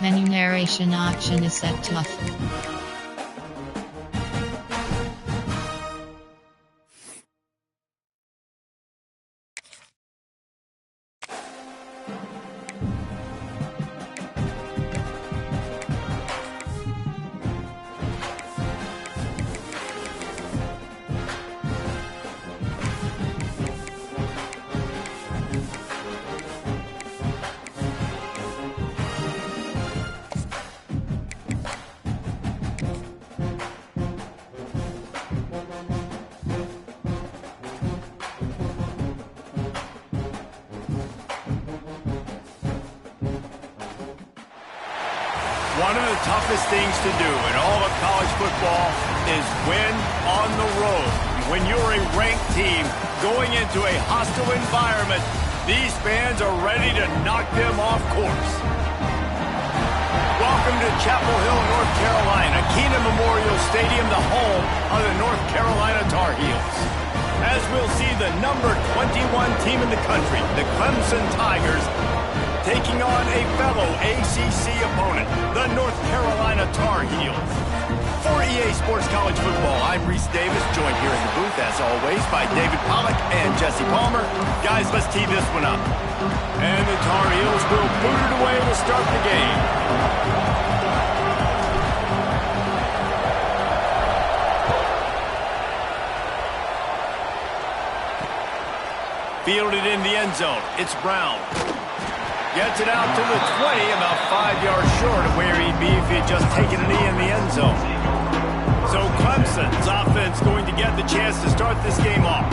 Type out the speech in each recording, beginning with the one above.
Menu narration option is set to off. One of the toughest things to do in all of college football is win on the road. When you're a ranked team going into a hostile environment, these fans are ready to knock them off course. Welcome to Chapel Hill, North Carolina, Kenan Memorial Stadium, the home of the North Carolina Tar Heels. As we'll see the number 21 team in the country, the Clemson Tigers, taking on a fellow ACC opponent, the North Carolina Tar Heels. For EA Sports College Football, I'm Reese Davis, joined here in the booth, as always, by David Pollack and Jesse Palmer. Guys, let's tee this one up. And the Tar Heels will boot it away to start the game. Fielded in the end zone, it's Brown. Gets it out to the 20, about 5 yards short of where he'd be if he had just taken a knee in the end zone. So Clemson's offense going to get the chance to start this game off.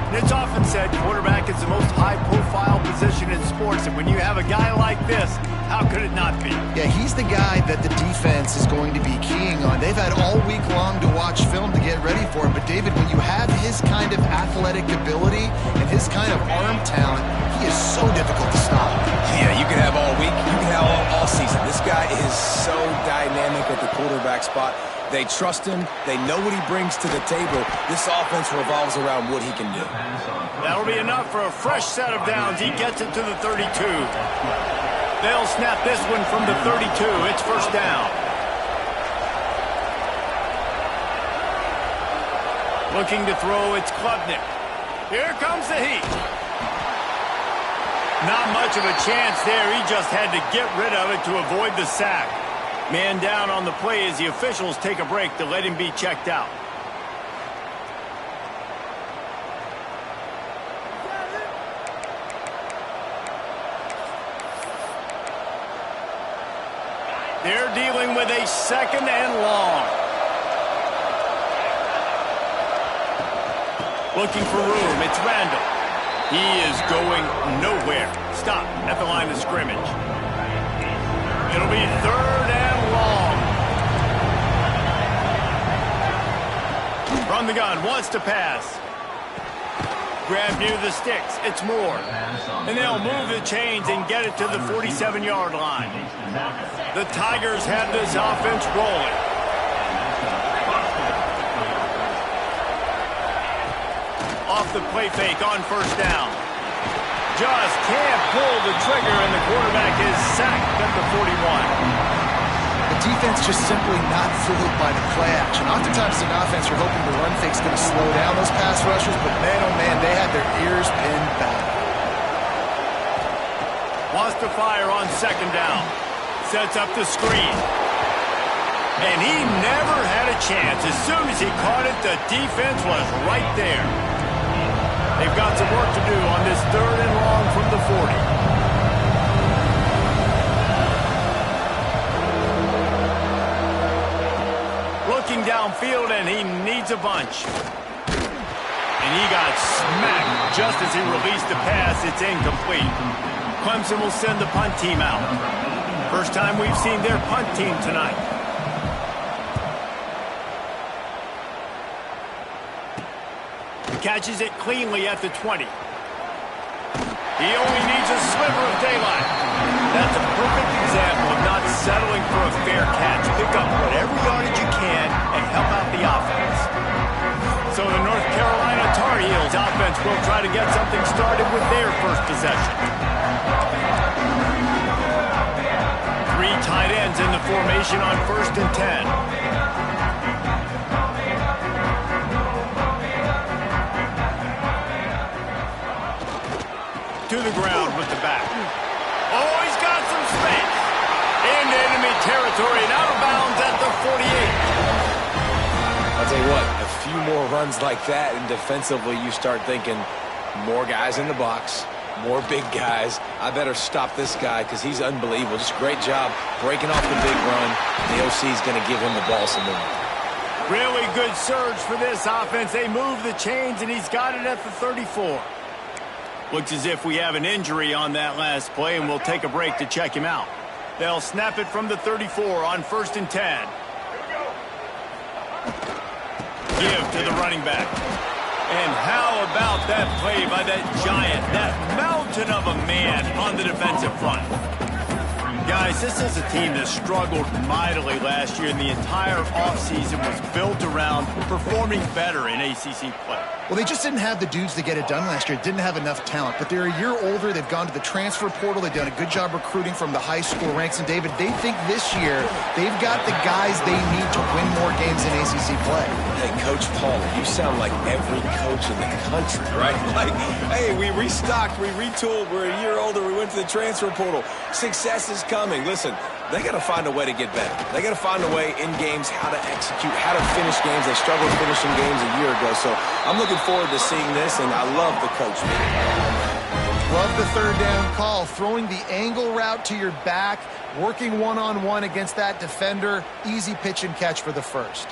And it's often said quarterback is the most high-profile position in sports, and when you have a guy like this, how could it not be? Yeah, he's the guy that the defense is going to be keying on. They've had all week long to watch film to get ready for him. But, David, when you have his kind of athletic ability and his kind of arm talent, he is so difficult to stop. Yeah, you can have all week. You can have all season. This guy is so dynamic at the quarterback spot. They trust him. They know what he brings to the table. This offense revolves around what he can do. That'll be enough for a fresh set of downs. He gets it to the 32. They'll snap this one from the 32. It's first down. Looking to throw, it's Klubnik. Here comes the heat. Not much of a chance there. He just had to get rid of it to avoid the sack. Man down on the play as the officials take a break to let him be checked out. They're dealing with a second and long. Looking for room. It's Randall. He is going nowhere. Stop at the line of scrimmage. It'll be third and long. From the gun, wants to pass. Grab near the sticks. It's Moore. And they'll move the chains and get it to the 47-yard line. The Tigers have this offense rolling. Off the play fake on first down. Just can't pull the trigger, and the quarterback is sacked at the 41. The defense just simply not fooled by the play action. Oftentimes, an offense, you're hoping the run fake's going to slow down those pass rushers, but man, oh man, they had their ears pinned back. Wants to fire on second down. Sets up the screen. And he never had a chance. As soon as he caught it, the defense was right there. They've got some work to do on this third and long from the 40. Looking downfield, and he needs a bunch. And he got smacked just as he released the pass. It's incomplete. Clemson will send the punt team out. First time we've seen their punt team tonight. Catches it cleanly at the 20. He only needs a sliver of daylight. That's a perfect example of not settling for a fair catch. Pick up whatever yardage you can and help out the offense. So the North Carolina Tar Heels offense will try to get something started with their first possession. Three tight ends defense in the formation on 1st and 10. To the ground with the back. Oh, he's got some space. Into enemy territory and out of bounds at the 48. I'll tell you what, a few more runs like that, and defensively you start thinking more guys in the box, more big guys. I better stop this guy because he's unbelievable. Just great job breaking off the big run. The OC is going to give him the ball some more. Really good surge for this offense. They move the chains, and he's got it at the 34. Looks as if we have an injury on that last play, and we'll take a break to check him out. They'll snap it from the 34 on 1st and 10. Give to the running back. And how about that play by that giant, that mountain of a man on the defensive front? Guys, this is a team that struggled mightily last year, and the entire offseason was built around performing better in ACC play. Well, they just didn't have the dudes to get it done last year. Didn't have enough talent. But they're a year older. They've gone to the transfer portal. They've done a good job recruiting from the high school ranks. And, David, they think this year they've got the guys they need to win more games in ACC play. Hey, Coach Paul, you sound like every coach in the country, right? Like, hey, we restocked, we retooled, we're a year older, we went to the transfer portal. Success is coming. Listen, they got to find a way to get better. They got to find a way in games how to execute, how to finish games. They struggled finishing games a year ago. So I'm looking forward to seeing this, and I love the coach. Love the third down call. Throwing the angle route to your back, working one-on-one against that defender. Easy pitch and catch for the first.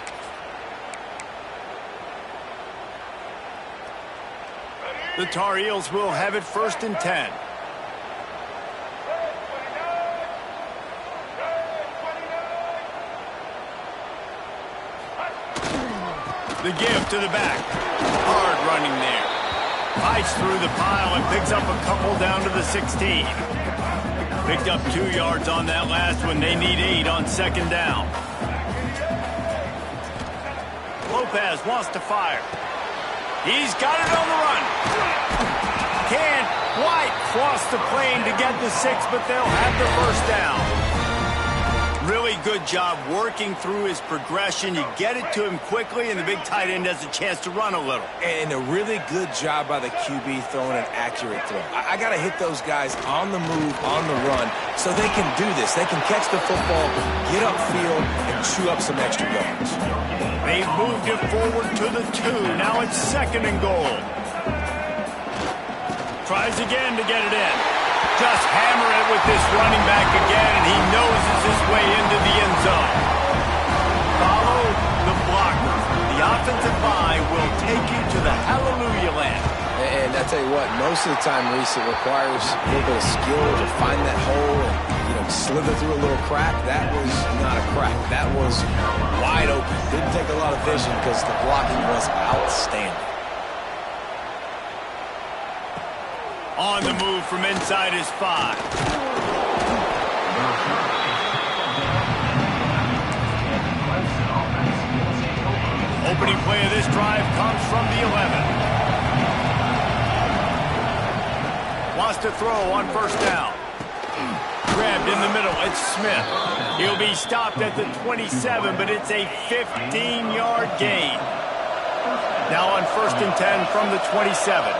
The Tar Heels will have it 1st and 10. The give to the back. Hard running there. Fights through the pile and picks up a couple down to the 16. Picked up 2 yards on that last one. They need 8 on 2nd down. Lopez wants to fire. He's got it on the run. Can't quite cross the plane to get the 6, but they'll have the 1st down. Really good job working through his progression. You get it to him quickly, and the big tight end has a chance to run a little. And a really good job by the QB throwing an accurate throw. I got to hit those guys on the move, on the run, so they can do this. They can catch the football, get upfield, and chew up some extra yards. They've moved it forward to the 2. Now it's 2nd and goal. Tries again to get it in. Just hammer it with this running back again, and he noses his way into the end zone. Follow the blocker. The offensive line will take you to the hallelujah land. And I tell you what, most of the time, Reese, it requires a little bit of skill to find that hole and, slither through a little crack. That was not a crack. That was wide open. Didn't take a lot of vision because the blocking was outstanding. On the move from inside his 5. Opening play of this drive comes from the 11. Wants to throw on 1st down. Grabbed in the middle. It's Smith. He'll be stopped at the 27, but it's a 15-yard gain. Now on 1st and 10 from the 27.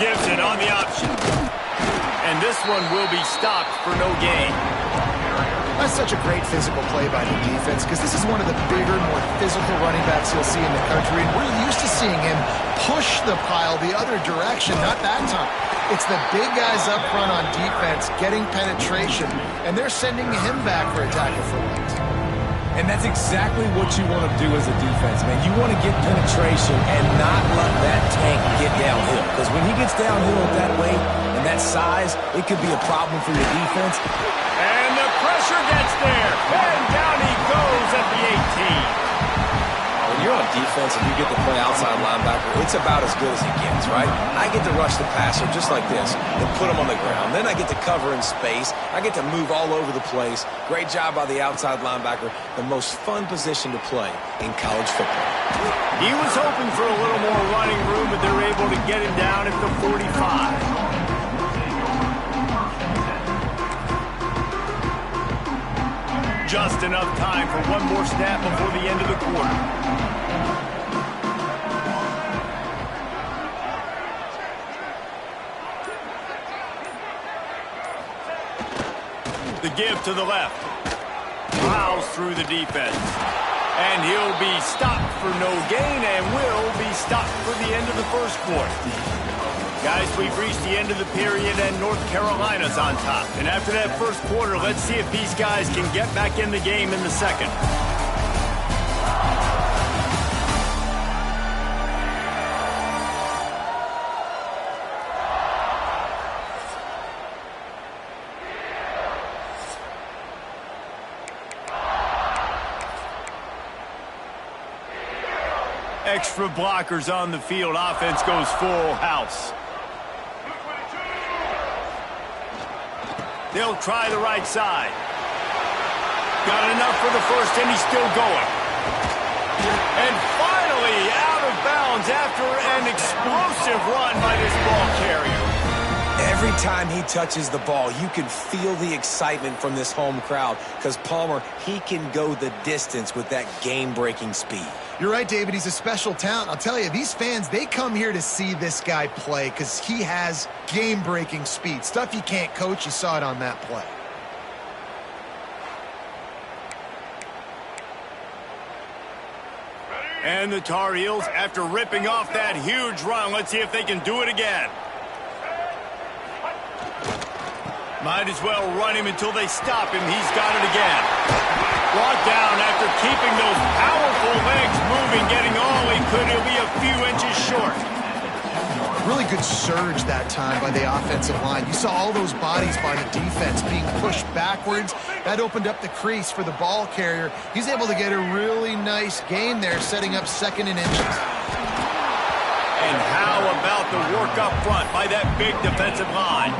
Gives it on the option. And this one will be stopped for no gain. That's such a great physical play by the defense because this is one of the bigger, more physical running backs you'll see in the country. And we're used to seeing him push the pile the other direction, not that time. It's the big guys up front on defense getting penetration, and they're sending him back for a tackle for loss. And that's exactly what you want to do as a defense, man. You want to get penetration and not let that tank get downhill. Because when he gets downhill at that weight and that size, it could be a problem for your defense. And the pressure gets there. And down he goes at the 18. When you're on defense and you get to play outside linebacker, it's about as good as it gets, right? I get to rush the passer just like this and put him on the ground. Then I get to cover in space. I get to move all over the place. Great job by the outside linebacker. The most fun position to play in college football. He was hoping for a little more running room, but they're able to get him down at the 45. Just enough time for one more snap before the end of the quarter. The give to the left. Plows through the defense. And he'll be stopped for no gain and will be stopped for the end of the first quarter. Guys, we've reached the end of the period and North Carolina's on top. And after that first quarter, let's see if these guys can get back in the game in the second. Extra blockers on the field. Offense goes full house. They'll try the right side. Got enough for the first, and he's still going. And finally out of bounds after an explosive run by this ball carrier. Every time he touches the ball, you can feel the excitement from this home crowd because Palmer, he can go the distance with that game-breaking speed. You're right, David. He's a special talent. I'll tell you, these fans, they come here to see this guy play because he has game-breaking speed. Stuff you can't coach. You saw it on that play. And the Tar Heels, after ripping off that huge run, let's see if they can do it again. Might as well run him until they stop him. He's got it again. Brought down after keeping those powerful legs moving, getting all he could. He'll be a few inches short. Really good surge that time by the offensive line. You saw all those bodies by the defense being pushed backwards. That opened up the crease for the ball carrier. He's able to get a really nice gain there, setting up second and inches. And how about the work up front by that big defensive line?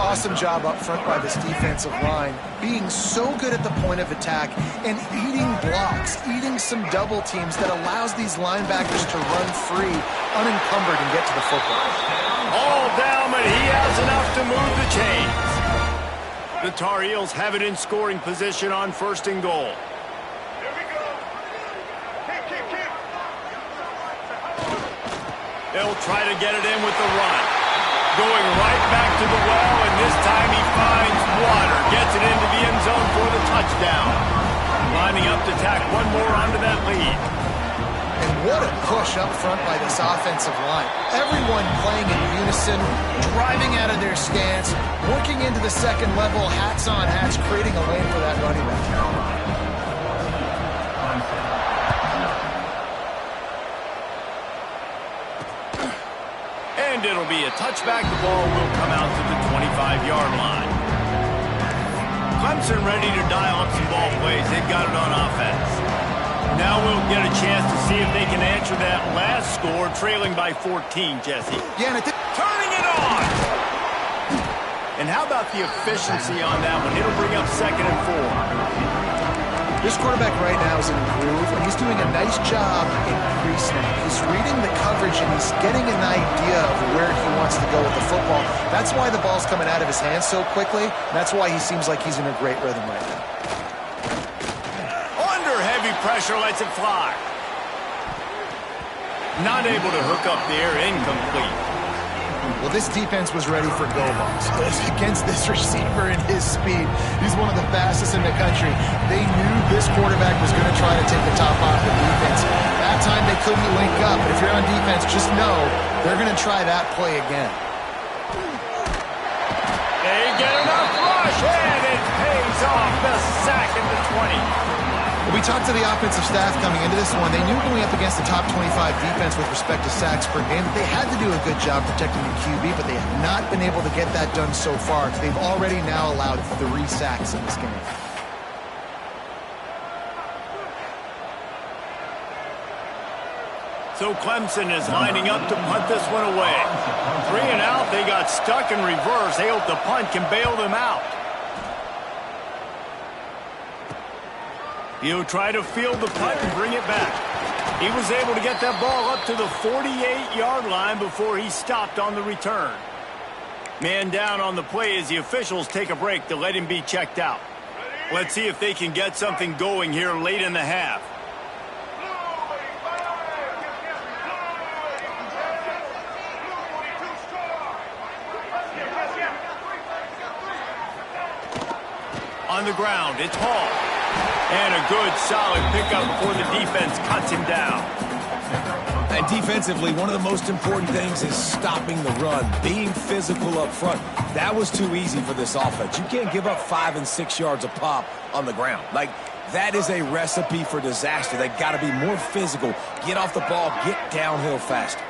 Awesome job up front by this defensive line, being so good at the point of attack and eating blocks, eating some double teams that allows these linebackers to run free, unencumbered, and get to the football. All down, but he has enough to move the chains. The Tar Heels have it in scoring position on 1st and goal. Here we go. Kick. They'll try to get it in with the run. Going right back to the well, and this time he finds water. Gets it into the end zone for the touchdown. Lining up to tack one more onto that lead. And what a push up front by this offensive line. Everyone playing in unison, driving out of their stance, working into the second level, hats on hats, creating a lane for that running back. And it'll be a touchback. The ball will come out to the 25-yard line. Clemson ready to dial up some ball plays. They've got it on offense. Now we'll get a chance to see if they can answer that last score, trailing by 14, Jesse. Yeah, and turning it on! And how about the efficiency on that one? It'll bring up 2nd and 4. This quarterback right now is in a groove, and he's doing a nice job in pre-snap. He's reading the coverage, and he's getting an idea of where he wants to go with the football. That's why the ball's coming out of his hands so quickly. That's why he seems like he's in a great rhythm right now. Under heavy pressure, lets it fly. Not able to hook up there, incomplete. Well, this defense was ready for go balls. Against this receiver and his speed, he's one of the fastest in the country. They knew this quarterback was going to try to take the top off the defense. That time they couldn't link up, but if you're on defense, just know they're going to try that play again. They get enough rush, and it pays off. The sack at the 20. We talked to the offensive staff coming into this one. They knew going up against the top 25 defense with respect to sacks per game that they had to do a good job protecting the QB, but they have not been able to get that done so far. They've already now allowed 3 sacks in this game. So Clemson is lining up to punt this one away. 3 and out, they got stuck in reverse. They hope the punt can bail them out. He'll try to field the punt and bring it back. He was able to get that ball up to the 48-yard line before he stopped on the return. Man down on the play as the officials take a break to let him be checked out. Let's see if they can get something going here late in the half. On the ground, it's Hall. And a good, solid pickup before the defense cuts him down. And defensively, one of the most important things is stopping the run, being physical up front. That was too easy for this offense. You can't give up 5 and 6 yards a pop on the ground. Like, that is a recipe for disaster. They got to be more physical, get off the ball, get downhill faster.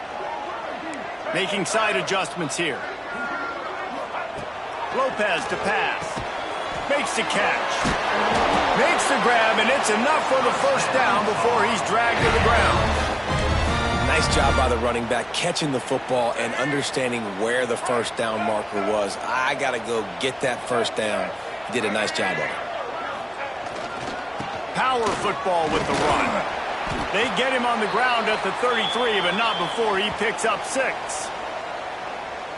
Making side adjustments here. Lopez to pass. Makes the catch. Makes the grab, and it's enough for the first down before he's dragged to the ground. Nice job by the running back, catching the football and understanding where the first down marker was. I got to go get that first down. He did a nice job of it. Power football with the run. They get him on the ground at the 33, but not before he picks up 6.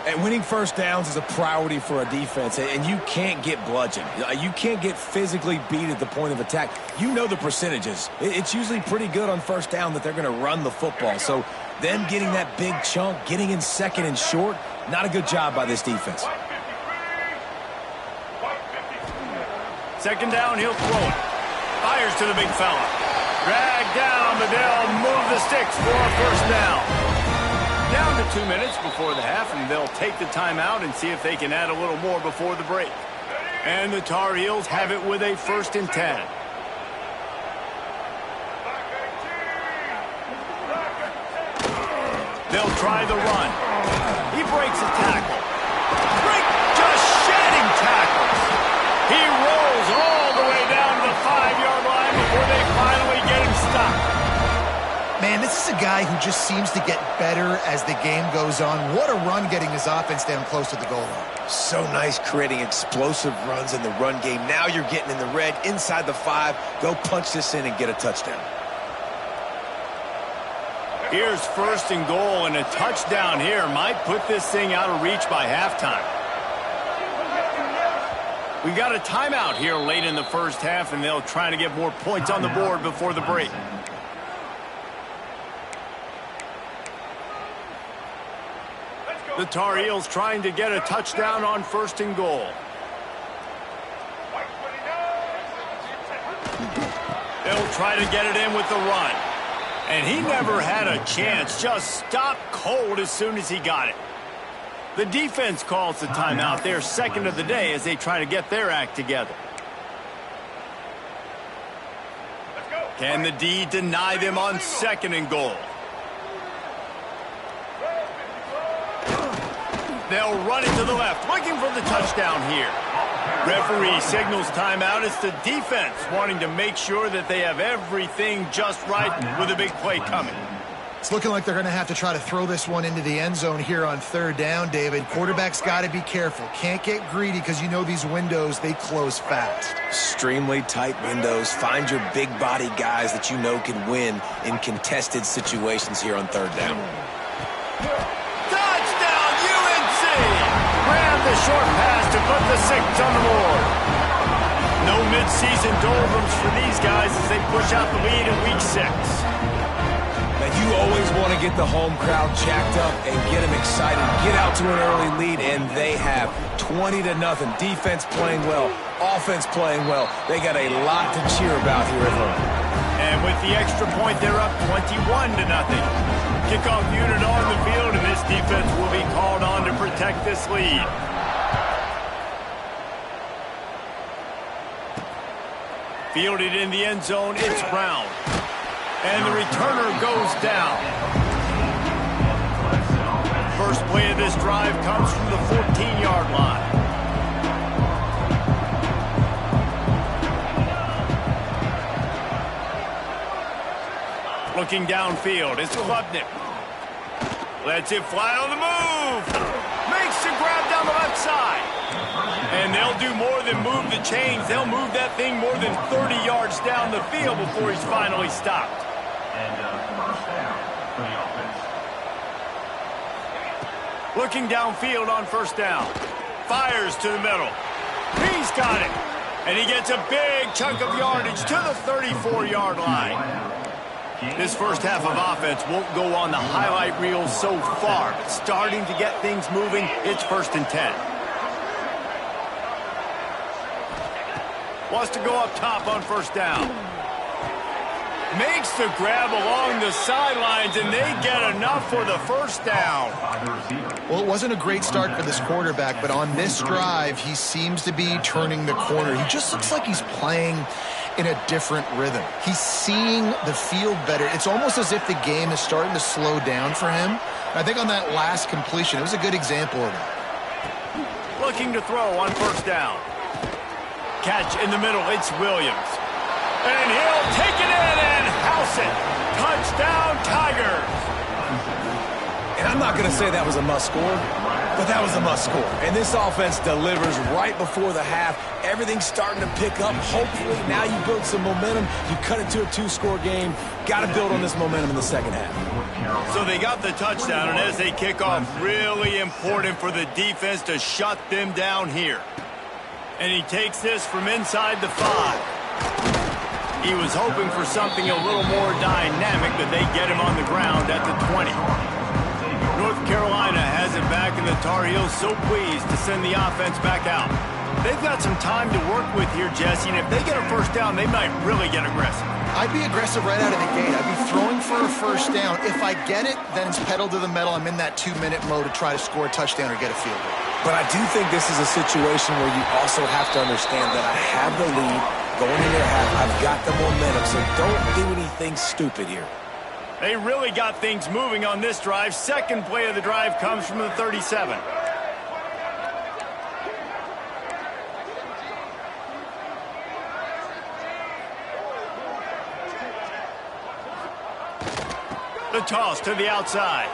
And winning first downs is a priority for a defense, and you can't get bludgeoned. You can't get physically beat at the point of attack. You know the percentages. It's usually pretty good on first down that they're going to run the football. So them getting that big chunk, getting in second and short, not a good job by this defense. Second down, he'll throw it. Fires to the big fella. Drag down, but they'll move the sticks for a first down. Down to 2 minutes before the half, and they'll take the timeout and see if they can add a little more before the break. And the Tar Heels have it with a 1st and 10. They'll try the run. He breaks a tackle. Just shedding tackles. He rolls all the way down to the 5-yard line before they finally get him stopped. Man, this is a guy who just seems to get better as the game goes on. What a run getting his offense down close to the goal line. So nice creating explosive runs in the run game. Now you're getting in the red, inside the 5. Go punch this in and get a touchdown. Here's 1st and goal, and a touchdown here might put this thing out of reach by halftime. We got a timeout here late in the first half, and they'll try to get more points on the board before the break. The Tar Heels trying to get a touchdown on 1st and goal. They'll try to get it in with the run. And he never had a chance. Just stopped cold as soon as he got it. The defense calls the timeout. Their 2nd of the day as they try to get their act together. Can the D deny them on 2nd and goal? They'll run it to the left, looking for the touchdown here. Referee signals timeout. It's the defense wanting to make sure that they have everything just right with a big play coming. It's looking like they're going to have to try to throw this one into the end zone here on 3rd down, David. Quarterback's got to be careful. Can't get greedy because you know these windows, they close fast. Extremely tight windows. Find your big body guys that you know can win in contested situations here on 3rd down. The short pass to put the 6 on the board. No midseason doldrums for these guys as they push out the lead in week 6. Now you always want to get the home crowd jacked up and get them excited. Get out to an early lead, and they have 20-0. Defense playing well, offense playing well. They got a lot to cheer about here at home. And with the extra point, they're up 21-0. Kickoff unit on the field, and this defense will be called on to protect this lead. Fielded in the end zone, it's Brown. And the returner goes down. First play of this drive comes from the 14-yard line. Looking downfield, it's Klubnik. Lets it fly on the move. Makes the grab down the left side. And they'll do more than move the chains. They'll move that thing more than 30 yards down the field before he's finally stopped. Looking downfield on 1st down. Fires to the middle. He's got it. And he gets a big chunk of yardage to the 34-yard line. This first half of offense won't go on the highlight reel so far, but starting to get things moving, it's 1st and 10. Wants to go up top on 1st down. Makes the grab along the sidelines, and they get enough for the 1st down. Well, it wasn't a great start for this quarterback, but on this drive, he seems to be turning the corner. He just looks like he's playing in a different rhythm. He's seeing the field better. It's almost as if the game is starting to slow down for him. I think on that last completion, it was a good example of that. Looking to throw on 1st down. Catch in the middle, it's Williams. And he'll take it in and house it. Touchdown, Tigers. And I'm not going to say that was a must-score, but that was a must-score. And this offense delivers right before the half. Everything's starting to pick up. Hopefully, now you build some momentum. You cut it to a 2-score game. Got to build on this momentum in the second half. So they got the touchdown, and as they kick off, really important for the defense to shut them down here. And he takes this from inside the 5. He was hoping for something a little more dynamic, but they get him on the ground at the 20. North Carolina has it back, and the Tar Heels so pleased to send the offense back out. They've got some time to work with here, Jesse, and if they get a 1st down, they might really get aggressive. I'd be aggressive right out of the gate. I'd be throwing for a 1st down. If I get it, then it's pedal to the metal. I'm in that 2-minute mode to try to score a touchdown or get a field goal. But I do think this is a situation where you also have to understand that I have the lead going into the half. I've got the momentum, so don't do anything stupid here. They really got things moving on this drive. Second play of the drive comes from the 37. The toss to the outside.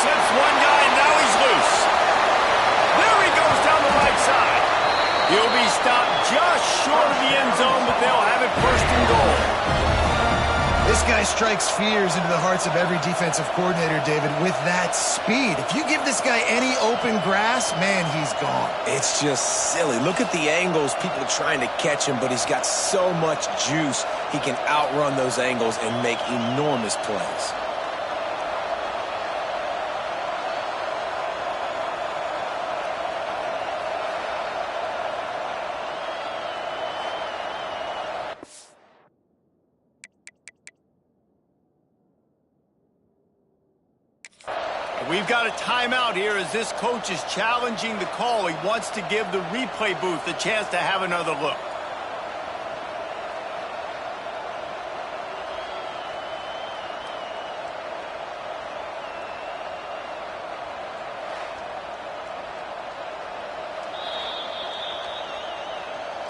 Slips one guy, and now he's loose. There he goes down the right side. He'll be stopped just short of the end zone, but they'll have it 1st and goal. This guy strikes fears into the hearts of every defensive coordinator, David, with that speed. If you give this guy any open grass, man, he's gone. It's just silly. Look at the angles, people trying to catch him, but he's got so much juice. He can outrun those angles and make enormous plays. We've got a timeout here as this coach is challenging the call. He wants to give the replay booth a chance to have another look.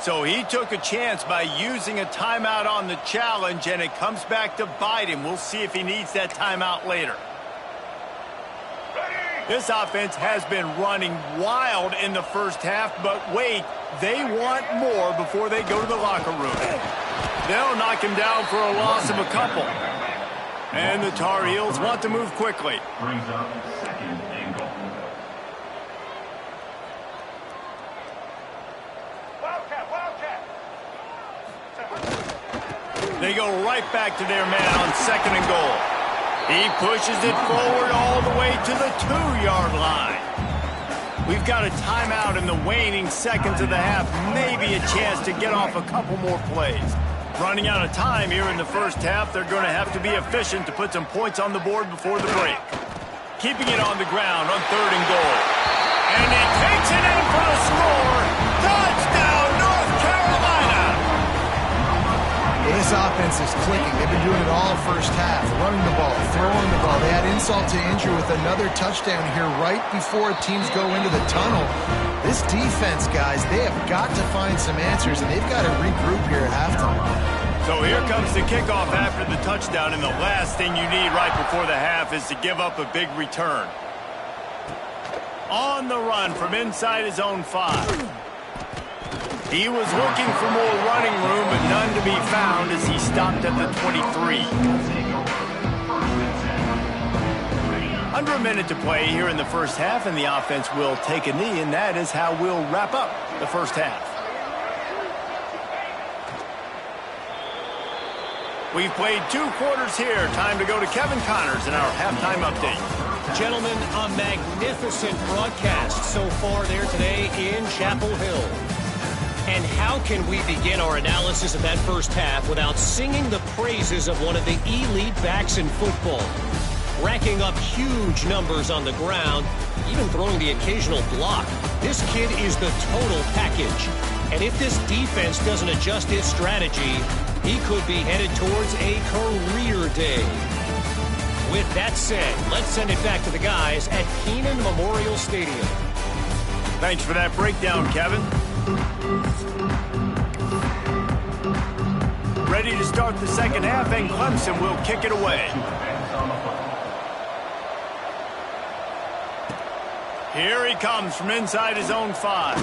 So he took a chance by using a timeout on the challenge, and it comes back to bite him. We'll see if he needs that timeout later. This offense has been running wild in the first half, but wait, they want more before they go to the locker room. They'll knock him down for a loss of a couple. And the Tar Heels want to move quickly. Brings up 2nd and goal. Wildcat. They go right back to their man on 2nd and goal. He pushes it forward all the way to the 2-yard line. We've got a timeout in the waning seconds of the half. Maybe a chance to get off a couple more plays. Running out of time here in the first half. They're going to have to be efficient to put some points on the board before the break. Keeping it on the ground on 3rd and goal. And he takes it in for the score. Touchdown, North Carolina! This offense is clicking. They've been doing it all first half. Running the ball, throwing the ball. They had insult to injury with another touchdown here right before teams go into the tunnel. This defense, guys, they have got to find some answers, and they've got to regroup here at halftime. So here comes the kickoff after the touchdown, and the last thing you need right before the half is to give up a big return. On the run from inside his own 5. He was looking for more running room, but none to be found as he stopped at the 23. Under Under a minute to play here in the first half, and the offense will take a knee, and that is how we'll wrap up the first half. We've played 2 quarters here. Time to go to Kevin Connors in our halftime update. Gentlemen, a magnificent broadcast so far there today in Chapel Hill. And how can we begin our analysis of that first half without singing the praises of one of the elite backs in football? Racking up huge numbers on the ground, even throwing the occasional block. This kid is the total package. And if this defense doesn't adjust its strategy, he could be headed towards a career day. With that said, let's send it back to the guys at Kenan Memorial Stadium. Thanks for that breakdown, Kevin. Ready to start the second half, and Clemson will kick it away. Here he comes from inside his own 5.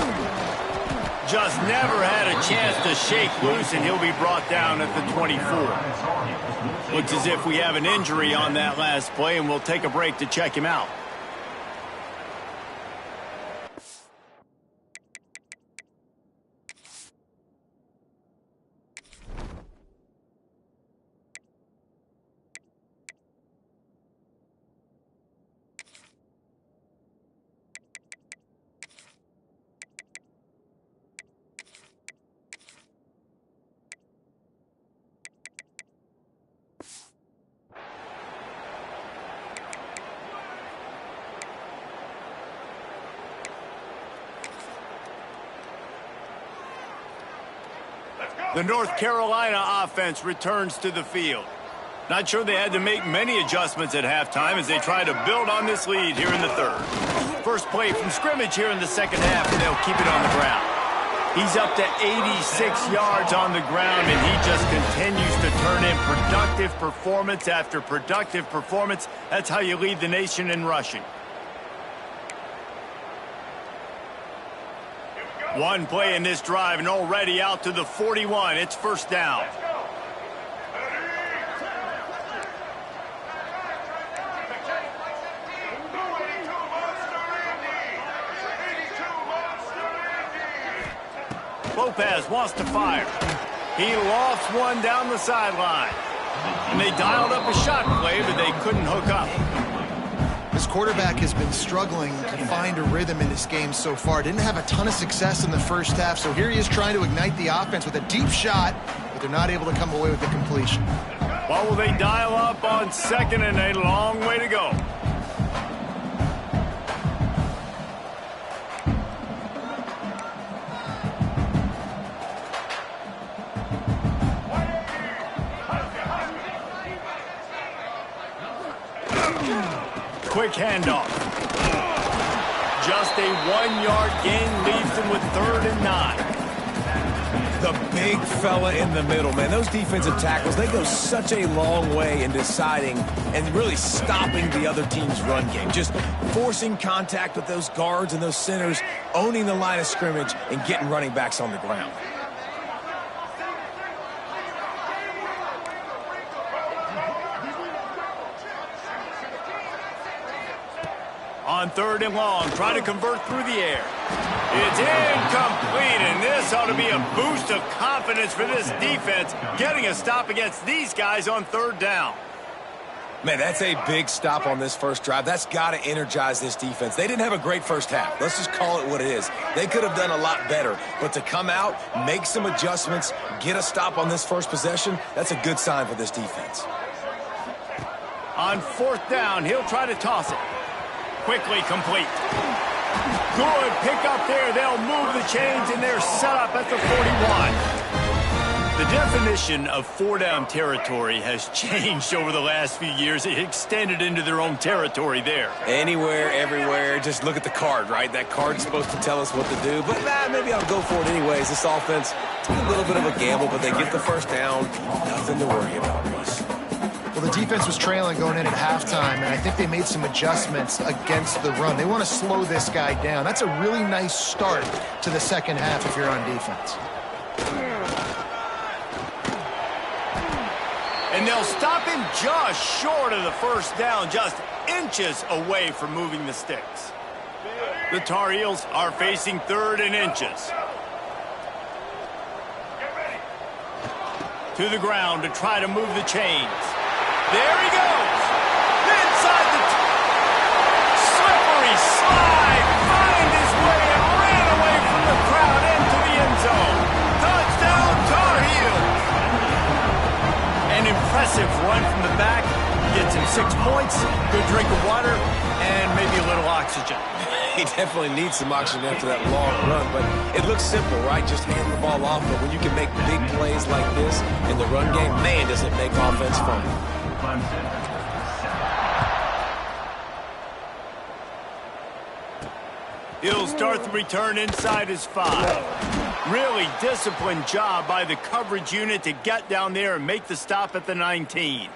Just never had a chance to shake loose, and he'll be brought down at the 24. Looks as if we have an injury on that last play, and we'll take a break to check him out. The North Carolina offense returns to the field. Not sure they had to make many adjustments at halftime as they try to build on this lead here in the third. First play from scrimmage here in the second half, and they'll keep it on the ground. He's up to 86 yards on the ground, and he just continues to turn in productive performance after productive performance. That's how you lead the nation in rushing. One play in this drive, and already out to the 41. It's first down. Lopez wants to fire. He lofts one down the sideline. And they dialed up a shot play, but they couldn't hook up. This quarterback has been struggling to find a rhythm in this game so far. Didn't have a ton of success in the first half, so here he is trying to ignite the offense with a deep shot, but they're not able to come away with the completion. Well, will they dial up on second, and a long way to go. Quick handoff. Just a 1-yard gain leaves them with 3rd and 9. The big fella in the middle, man. Those defensive tackles, they go such a long way in deciding and really stopping the other team's run game. Just forcing contact with those guards and those centers, owning the line of scrimmage, and getting running backs on the ground. On 3rd and long, try to convert through the air. It's incomplete, and this ought to be a boost of confidence for this defense, getting a stop against these guys on 3rd down. Man, that's a big stop on this first drive. That's got to energize this defense. They didn't have a great first half. Let's just call it what it is. They could have done a lot better, but to come out, make some adjustments, get a stop on this first possession, that's a good sign for this defense. On 4th down, he'll try to toss it. Quickly complete. Good pick up there. They'll move the chains, and they're set up at the 41. The definition of 4-down territory has changed over the last few years. It extended into their own territory there. Anywhere, everywhere, just look at the card, right? That card's supposed to tell us what to do, but maybe I'll go for it anyways. This offense, a little bit of a gamble, but they get the first down. Nothing to worry about, Russ. Well, the defense was trailing going in at halftime, and I think they made some adjustments against the run. They want to slow this guy down. That's a really nice start to the second half if you're on defense. And they'll stop him just short of the first down. Just inches away from moving the sticks. The Tar Heels are facing 3rd and inches. To the ground to try to move the chains. There he goes. Inside the slippery slide. Find his way and ran away from the crowd into the end zone. Touchdown, Tar Heels. An impressive run from the back. Gets him 6 points, good drink of water, and maybe a little oxygen. He definitely needs some oxygen after that long run, but it looks simple, right? Just hand the ball off, but when you can make big plays like this in the run game, man, does it make offense fun. He'll start the return inside his 5. Really disciplined job by the coverage unit to get down there and make the stop at the 19.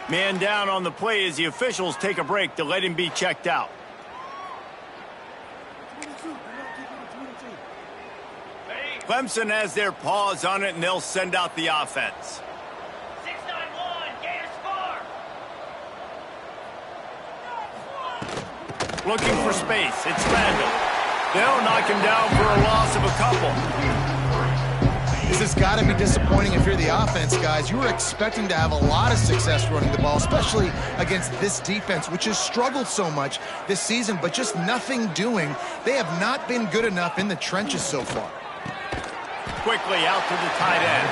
Man down on the play as the officials take a break to let him be checked out. Clemson has their paws on it, and they'll send out the offense. 691, Gators score. Looking for space. It's Randall. They'll knock him down for a loss of a couple. This has got to be disappointing if you're the offense, guys. You were expecting to have a lot of success running the ball, especially against this defense, which has struggled so much this season, but just nothing doing. They have not been good enough in the trenches so far. Quickly out to the tight end.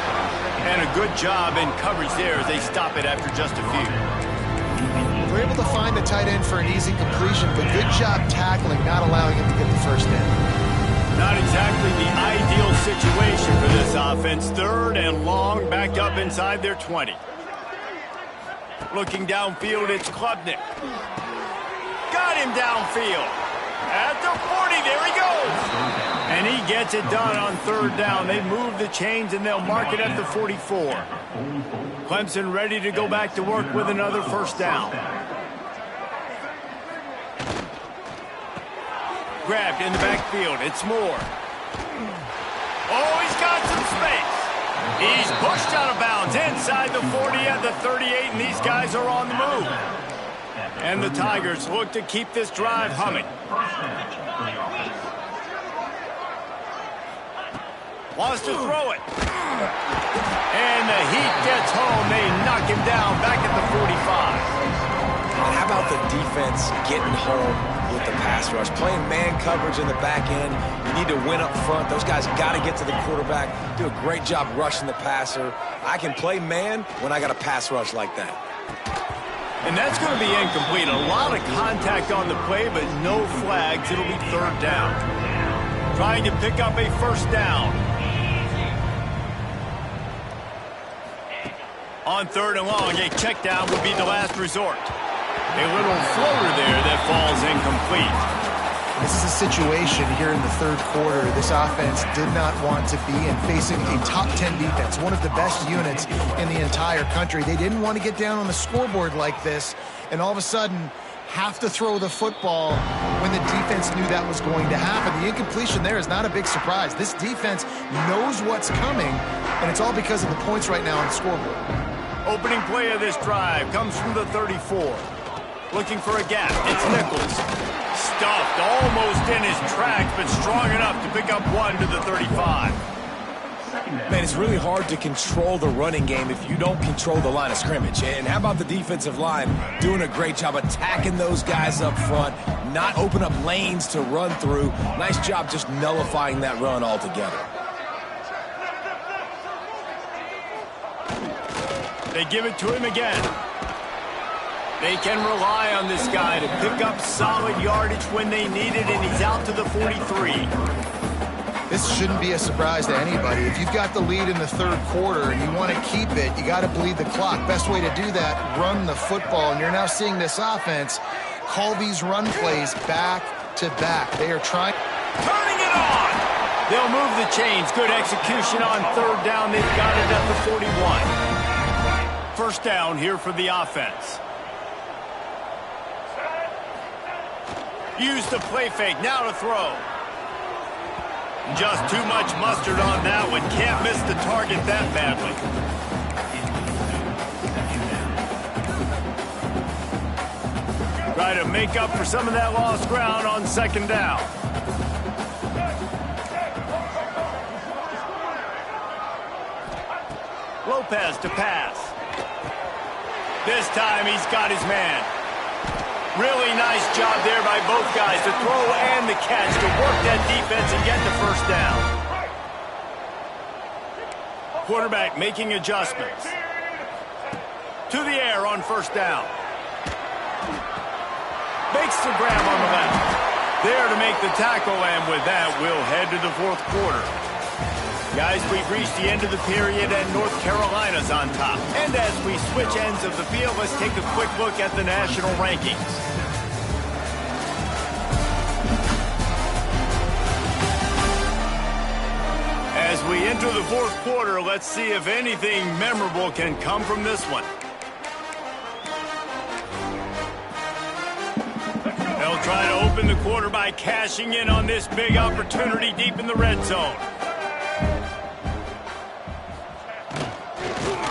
And a good job in coverage there as they stop it after just a few. We're able to find the tight end for an easy completion, but good job tackling, not allowing him to get the first down. Not exactly the ideal situation for this offense. 3rd and long, back up inside their 20. Looking downfield, it's Klubnik. Got him downfield. At the 40, there he goes. And he gets it done on 3rd down. They move the chains, and they'll mark it at the 44. Clemson ready to go back to work with another first down. Grabbed in the backfield. It's Moore. Oh, he's got some space. He's pushed out of bounds inside the 40 at the 38, and these guys are on the move. And the Tigers look to keep this drive humming. Wants to throw it. And the heat gets home. They knock him down back at the 45. How about the defense getting home with the pass rush? Playing man coverage in the back end. You need to win up front. Those guys got to get to the quarterback. Do a great job rushing the passer. I can play man when I got a pass rush like that. And that's going to be incomplete. A lot of contact on the play, but no flags. It'll be 3rd down. Trying to pick up a first down. On 3rd and long, a check down would be the last resort. A little floater there that falls incomplete. This is a situation here in the 3rd quarter this offense did not want to be in, facing a top 10 defense, one of the best units in the entire country. They didn't want to get down on the scoreboard like this, and all of a sudden have to throw the football when the defense knew that was going to happen. The incompletion there is not a big surprise. This defense knows what's coming, and it's all because of the points right now on the scoreboard. Opening play of this drive comes from the 34. Looking for a gap. It's Nichols. Stuffed almost in his tracks, but strong enough to pick up 1 to the 35. Man, it's really hard to control the running game if you don't control the line of scrimmage. And how about the defensive line doing a great job attacking those guys up front, not open up lanes to run through. Nice job just nullifying that run altogether. They give it to him again. They can rely on this guy to pick up solid yardage when they need it, and he's out to the 43. This shouldn't be a surprise to anybody. If you've got the lead in the 3rd quarter and you want to keep it, you got to bleed the clock. Best way to do that, run the football. And you're now seeing this offense call these run plays back to back. They are trying. Turning it on. They'll move the chains. Good execution on 3rd down. They've got it at the 41. First down here for the offense. Use the play fake. Now to throw. Just too much mustard on that one. Can't miss the target that badly. Try to make up for some of that lost ground on second down. Lopez to pass. This time he's got his man. Really nice job there by both guys, the throw and the catch, to work that defense and get the first down. Quarterback making adjustments. To the air on first down. Makes the grab on the left. There to make the tackle, and with that, we'll head to the fourth quarter. Guys, we've reached the end of the period, and North Carolina's on top. And as we switch ends of the field, let's take a quick look at the national rankings. As we enter the fourth quarter, let's see if anything memorable can come from this one. They'll try to open the quarter by cashing in on this big opportunity deep in the red zone.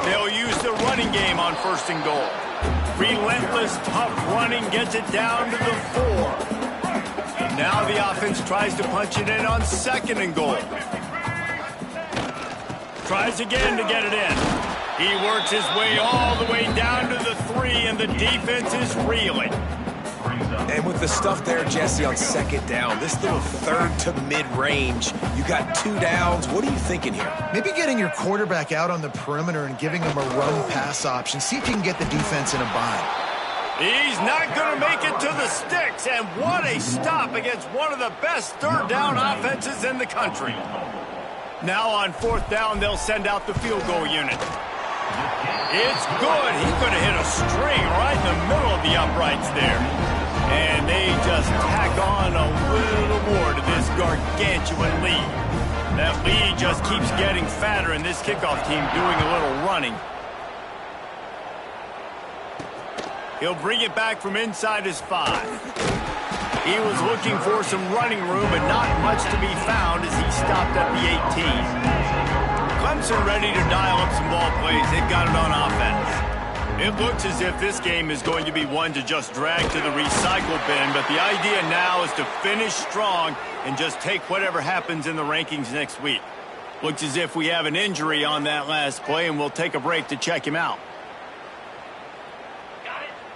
They'll use the running game on first and goal. Relentless, tough running gets it down to the 4. Now the offense tries to punch it in on second and goal. Tries again to get it in. He works his way all the way down to the 3, and the defense is reeling. And with the stuff there, Jesse, on second down, this little third to mid-range, you got 2 downs. What are you thinking here? Maybe getting your quarterback out on the perimeter and giving him a run-pass option. See if you can get the defense in a bind. He's not going to make it to the sticks, and what a stop against one of the best third down offenses in the country. Now on fourth down, they'll send out the field goal unit. It's good. He could have hit a string right in the middle of the uprights there. And they just tack on a little more to this gargantuan lead. That lead just keeps getting fatter, and this kickoff team doing a little running. He'll bring it back from inside his 5. He was looking for some running room, but not much to be found as he stopped at the 18. Clemson ready to dial up some ball plays. They've got it on offense. It looks as if this game is going to be one to just drag to the recycle bin, but the idea now is to finish strong and just take whatever happens in the rankings next week. Looks as if we have an injury on that last play, and we'll take a break to check him out.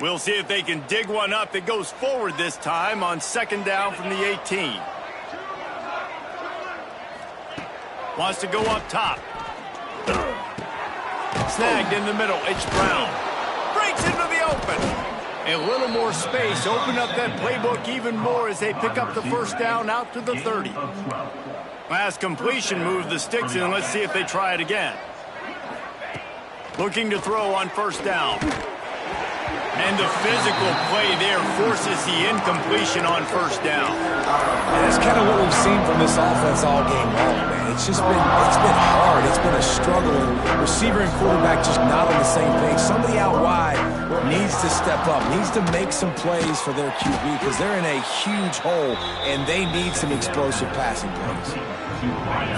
We'll see if they can dig one up that goes forward this time on second down from the 18. Wants to go up top. Snagged in the middle. It's Brown. Breaks into the open. A little more space. Open up that playbook even more as they pick up the first down out to the 30. Last completion moved the sticks in. Let's see if they try it again. Looking to throw on first down. And the physical play there forces the incompletion on first down. And that's kind of what we've seen from this offense all game long, man. It's been hard. It's been a struggle. And receiver and quarterback just not on the same page. Somebody out wide needs to step up, needs to make some plays for their QB because they're in a huge hole, and they need some explosive passing plays.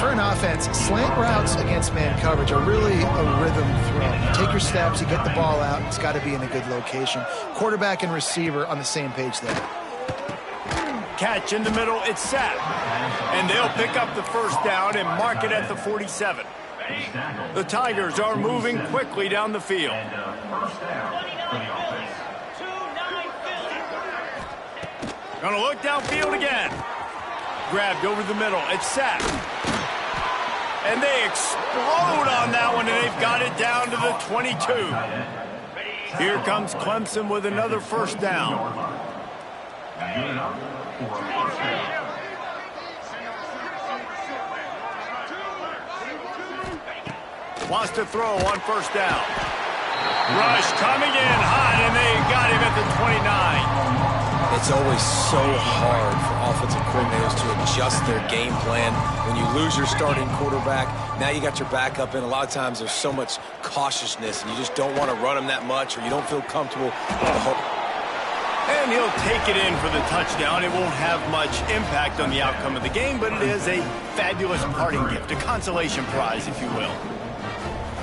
For an offense, slant routes against man coverage are really a rhythm throw. You take your steps, you get the ball out, it's got to be in a good location. Quarterback and receiver on the same page there. Catch in the middle, it's sacked. And they'll pick up the first down and mark it at the 47. The Tigers are moving quickly down the field. Gonna look downfield again. Grabbed over the middle. It's sacked. And they explode on that one, and they've got it down to the 22. Here comes Clemson with another first down. Wants to throw on first down. Rush coming in hot, and they got him at the 29. It's always so hard for offensive coordinators to adjust their game plan. When you lose your starting quarterback, now you got your backup in. A lot of times there's so much cautiousness, and you just don't want to run them that much, or you don't feel comfortable with the whole. And he'll take it in for the touchdown. It won't have much impact on the outcome of the game, but it is a fabulous parting gift, a consolation prize, if you will.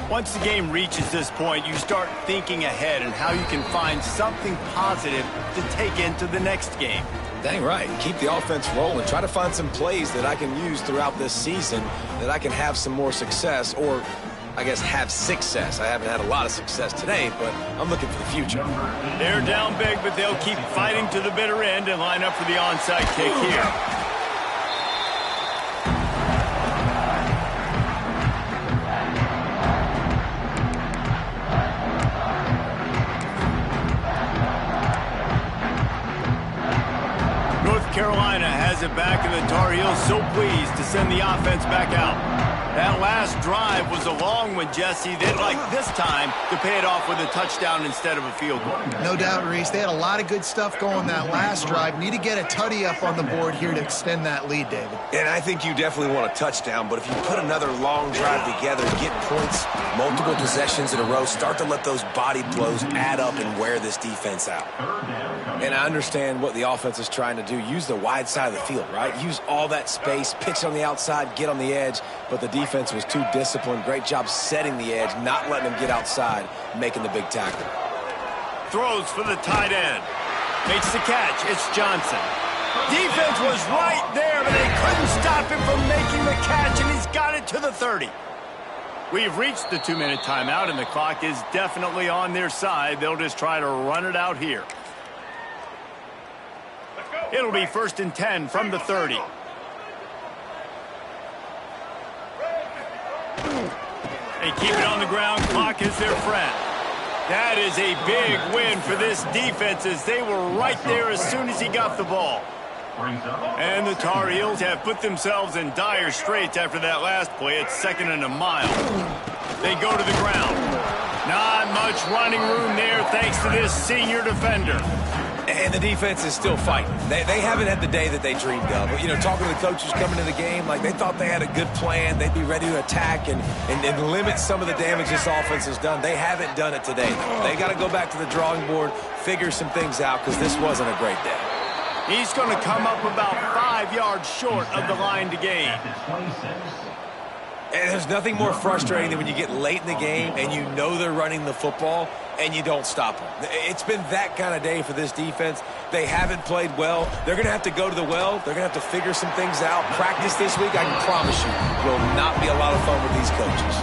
Once the game reaches this point, you start thinking ahead and how you can find something positive to take into the next game. Dang right. Keep the offense rolling. Try to find some plays that I can use throughout this season that I can have some more success, or I guess have success. I haven't had a lot of success today, but I'm looking for the future. They're down big, but they'll keep fighting to the bitter end and line up for the onside kick here. North Carolina has it back, and the Tar Heels so pleased to send the offense back out. That last drive was a long one, Jesse. They'd like this time to pay it off with a touchdown instead of a field goal. No doubt, Reese. They had a lot of good stuff going that last drive. Need to get a tutty up on the board here to extend that lead, David. And I think you definitely want a touchdown, but if you put another long drive together, get points, multiple possessions in a row, start to let those body blows add up and wear this defense out. And I understand what the offense is trying to do. Use the wide side of the field, right? Use all that space, pitch on the outside, get on the edge, but the defense was too disciplined. Great job setting the edge, not letting them get outside, making the big tackle. Throws for the tight end. Makes the catch. It's Johnson. Defense was right there, but they couldn't stop him from making the catch, and he's got it to the 30. We've reached the 2-minute timeout, and the clock is definitely on their side. They'll just try to run it out here. It'll be 1st and 10 from the 30. They keep it on the ground. Clock is their friend. That is a big win for this defense, as they were right there as soon as he got the ball. And the Tar Heels have put themselves in dire straits after that last play. It's 2nd and a mile. They go to the ground. Not much running room there thanks to this senior defender. And the defense is still fighting. They haven't had the day that they dreamed of. But, you know, talking to the coaches coming to the game, like they thought they had a good plan. They'd be ready to attack and limit some of the damage this offense has done. They haven't done it today. They got to go back to the drawing board, figure some things out, because this wasn't a great day. He's going to come up about 5 yards short of the line to gain. And there's nothing more frustrating than when you get late in the game and you know they're running the football and you don't stop them. It's been that kind of day for this defense. They haven't played well. They're going to have to go to the well. They're going to have to figure some things out. Practice this week, I can promise you, will not be a lot of fun with these coaches.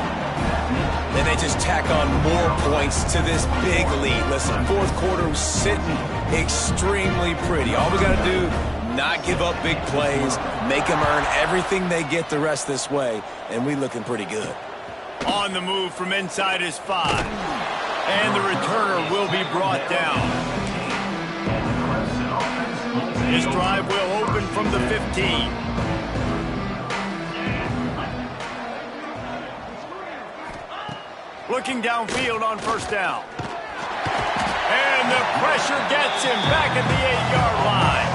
Then they just tack on more points to this big lead. Listen, 4th quarter was sitting extremely pretty. All we got to do, not give up big plays, make them earn everything they get the rest this way, and we looking pretty good. On the move from inside his 5. And the returner will be brought down. His drive will open from the 15. Looking downfield on 1st down. And the pressure gets him back at the 8-yard line.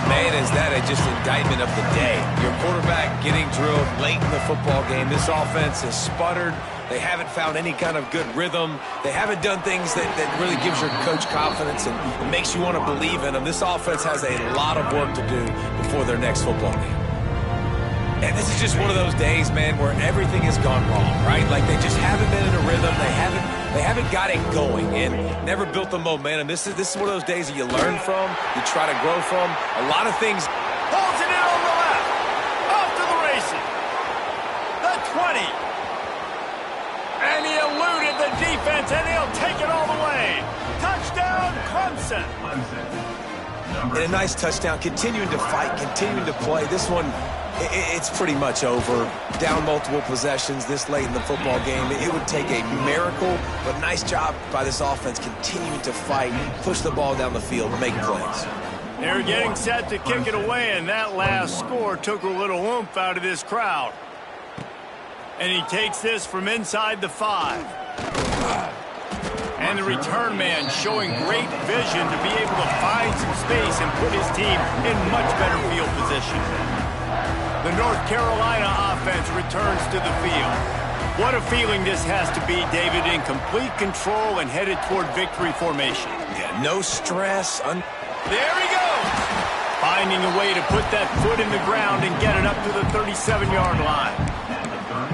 Man, is that just indictment of the day. Your quarterback getting drilled late in the football game. This offense has sputtered. They haven't found any kind of good rhythm. They haven't done things that really gives your coach confidence and makes you want to believe in them. This offense has a lot of work to do before their next football game. And this is just one of those days, man, where everything has gone wrong, right? Like they just haven't been in a rhythm. They haven't got it going and never built the momentum. This is one of those days that you learn from, you try to grow from. A lot of things. Pulls it in on the left. Off to the races. The 20. And he eluded the defense, and he'll take it all the way. Touchdown, Clemson. And a nice touchdown, continuing to fight, continuing to play. This one, it's pretty much over. Down multiple possessions this late in the football game. It would take a miracle, but nice job by this offense continuing to fight, push the ball down the field, make plays. They're getting set to kick it away, and that last score took a little oomph out of this crowd. And he takes this from inside the 5. And the return man showing great vision to be able to find some space and put his team in much better field position. The North Carolina offense returns to the field. What a feeling this has to be, David, in complete control and headed toward victory formation. Yeah, no stress. There he goes! Finding a way to put that foot in the ground and get it up to the 37-yard line.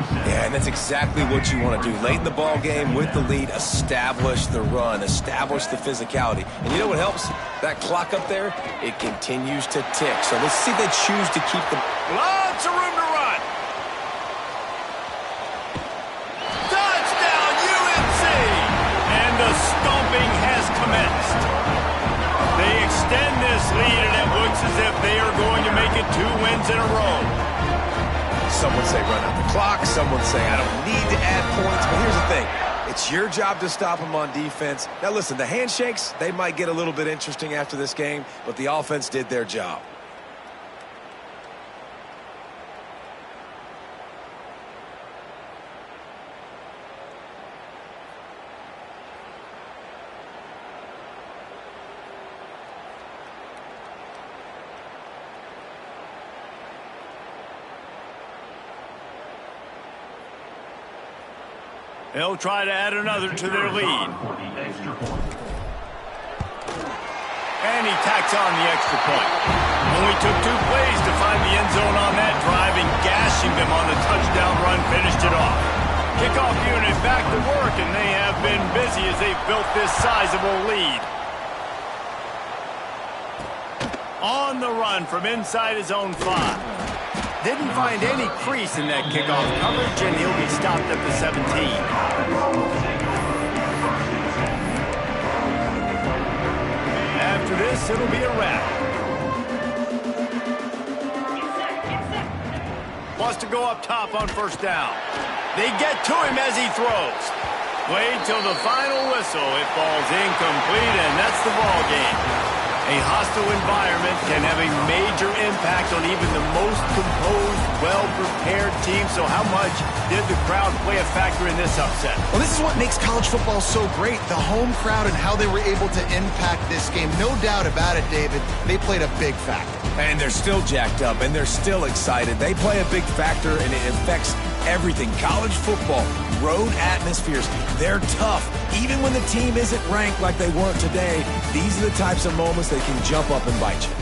Yeah, and that's exactly what you want to do. Late in the ball game with the lead, establish the run, establish the physicality. And you know what helps? That clock up there, it continues to tick. So let's see if they choose to keep the... Lots of room to run. Touchdown, UNC! And the stomping has commenced. They extend this lead, and it looks as if they are going to make it 2 wins in a row. Some would say run out the clock. Some would say I don't need to add points. But here's the thing. It's your job to stop them on defense. Now, listen, the handshakes, they might get a little bit interesting after this game, but the offense did their job. They'll try to add another to their lead. And he tacks on the extra point. Only took 2 plays to find the end zone on that drive, and gashing them on the touchdown run finished it off. Kickoff unit back to work, and they have been busy as they've built this sizable lead. On the run from inside his own 5. Didn't find any crease in that kickoff coverage, and he'll be stopped at the 17. After this, it'll be a wrap. Wants to go up top on first down. They get to him as he throws. Wait till the final whistle. It falls incomplete, and that's the ball game. A hostile environment can have a major impact on even the most composed, well-prepared team. So how much did the crowd play a factor in this upset? Well, this is what makes college football so great, the home crowd and how they were able to impact this game. No doubt about it, David. They played a big factor. And they're still jacked up, and they're still excited. They play a big factor, and it affects everything. College football, road atmospheres, they're tough. Even when the team isn't ranked like they weren't today, these are the types of moments that can jump up and bite you.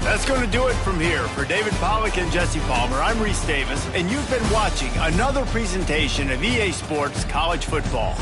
That's going to do it from here. For David Pollack and Jesse Palmer, I'm Reese Davis, and you've been watching another presentation of EA Sports College Football.